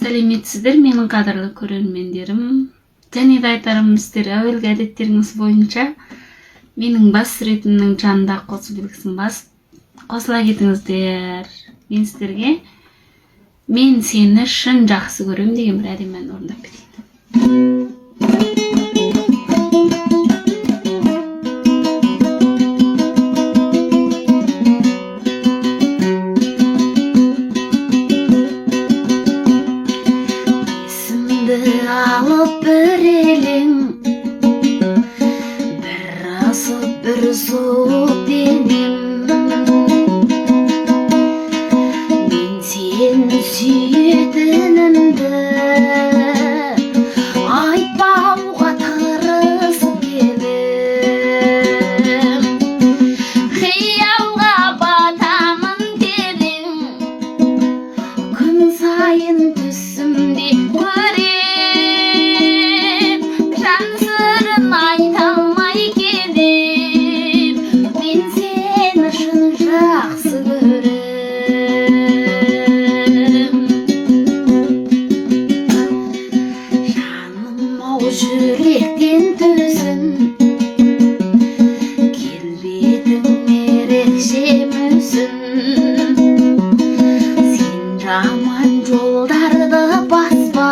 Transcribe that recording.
Сәлеметсіздер, менің қадірлі көрермендерім. Және де айтарым, сіздер әуелгі әдеттеріңіз бойынша менің бас суретімнің жанында қосу белгісін басып қосыла кетіңіздер. Мен сіздерге "Мен сені шын жақсы көрем" деген бір әдемі ән орындап берейін. Алып бір елің, бір асып бір суып денем. Мен сені сүйетінімді айтпауға тырысып келем. Қиялға батамын терең, күн сайын түсімде көрем. Сырын айта алмай келем, мен сені шын жақсы көрем. Жаным-ау, жүректен төзін, келбетің ерекше мүсін. Сен жаман жолдарды баспа,